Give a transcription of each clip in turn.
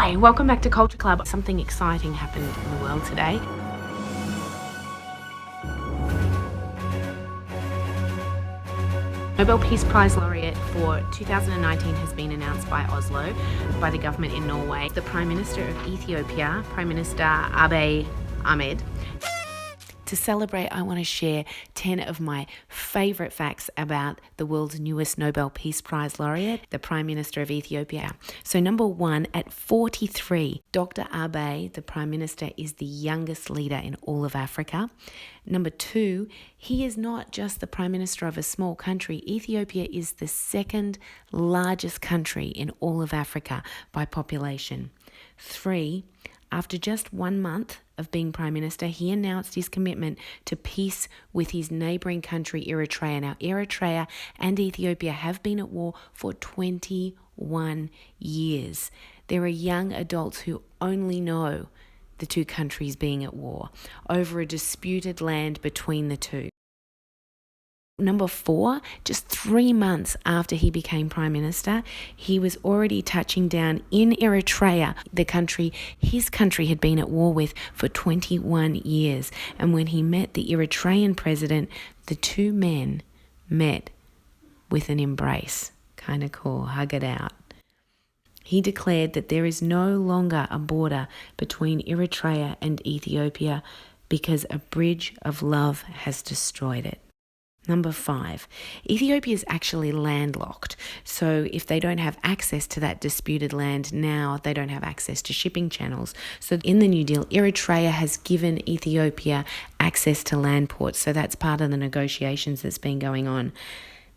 Hi, welcome back to Culture Club. Something exciting happened in the world today. Nobel Peace Prize laureate for 2019 has been announced by Oslo, by the government in Norway. The Prime Minister of Ethiopia, Prime Minister Abiy Ahmed. To celebrate, I want to share 10 of my favourite facts about the world's newest Nobel Peace Prize laureate, the Prime Minister of Ethiopia. So number 1, at 43, Dr. Abiy, the Prime Minister, is the youngest leader in all of Africa. Number 2, he is not just the Prime Minister of a small country. Ethiopia is the second largest country in all of Africa by population. 3, after just 1 month of being Prime Minister, he announced his commitment to peace with his neighbouring country, Eritrea. Now, Eritrea and Ethiopia have been at war for 21 years. There are young adults who only know the two countries being at war over a disputed land between the two. Number 4, just 3 months after he became Prime Minister, he was already touching down in Eritrea, the country his country had been at war with for 21 years. And when he met the Eritrean president, the two men met with an embrace. Kind of cool, hug it out. He declared that there is no longer a border between Eritrea and Ethiopia because a bridge of love has destroyed it. Number 5, Ethiopia is actually landlocked. So if they don't have access to that disputed land now, they don't have access to shipping channels. So in the New Deal, Eritrea has given Ethiopia access to land ports. So that's part of the negotiations that's been going on.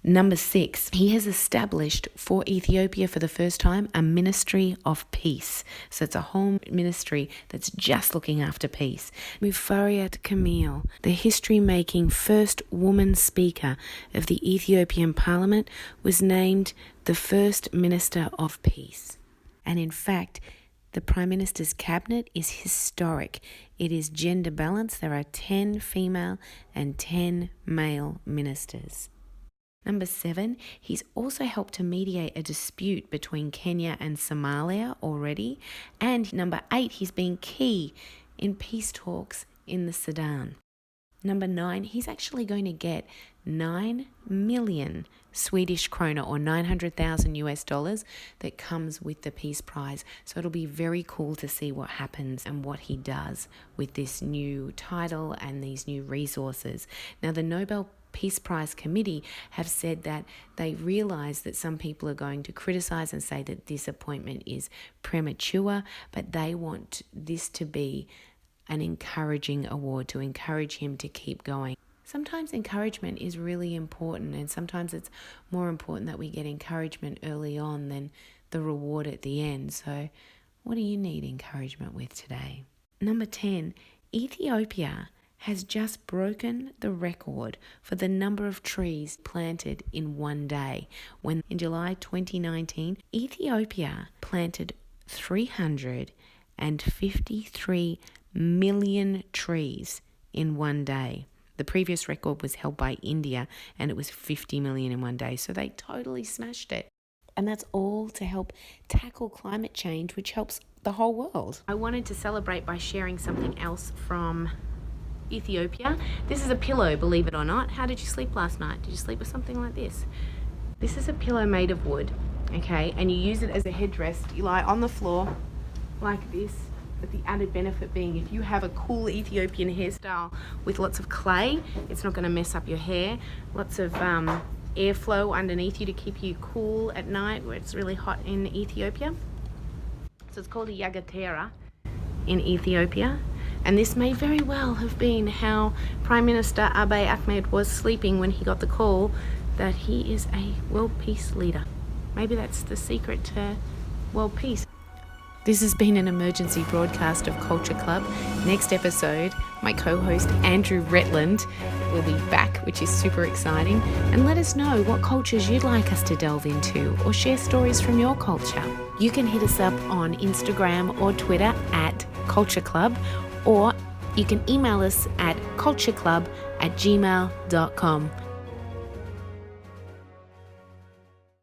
Number 6, he has established for Ethiopia for the first time a Ministry of Peace. So it's a whole ministry that's just looking after peace. Muferiat Kamil, the history-making first woman speaker of the Ethiopian parliament, was named the first Minister of Peace. And in fact, the Prime Minister's cabinet is historic. It is gender balanced. There are 10 female and 10 male ministers. Number 7, he's also helped to mediate a dispute between Kenya and Somalia already. And number 8, he's been key in peace talks in the Sudan. Number 9, he's actually going to get 9 million Swedish krona or $900,000 that comes with the Peace Prize. So it'll be very cool to see what happens and what he does with this new title and these new resources. Now, the Nobel Peace Prize Committee have said that they realise that some people are going to criticise and say that this appointment is premature, but they want this to be an encouraging award, to encourage him to keep going. Sometimes encouragement is really important, and sometimes it's more important that we get encouragement early on than the reward at the end. So what do you need encouragement with today? Number 10, Ethiopia has just broken the record for the number of trees planted in one day, when in July 2019, Ethiopia planted 353 million trees in one day. The previous record was held by India, and it was 50 million in one day, so they totally smashed it. And that's all to help tackle climate change, which helps the whole world. I wanted to celebrate by sharing something else from Ethiopia. This is a pillow, believe it or not. How did you sleep last night? Did you sleep with something like this? This is a pillow made of wood, okay? And you use it as a headrest. You lie on the floor like this, but the added benefit being if you have a cool Ethiopian hairstyle with lots of clay, it's not going to mess up your hair. Lots of airflow underneath you to keep you cool at night where it's really hot in Ethiopia. So it's called a yagatera in Ethiopia. And this may very well have been how Prime Minister Abiy Ahmed was sleeping when he got the call that he is a world peace leader. Maybe that's the secret to world peace. This has been an emergency broadcast of Culture Club. Next episode, my co-host Andrew Retland will be back, which is super exciting. And let us know what cultures you'd like us to delve into or share stories from your culture. You can hit us up on Instagram or Twitter at Culture Club, or you can email us at cultureclub@gmail.com.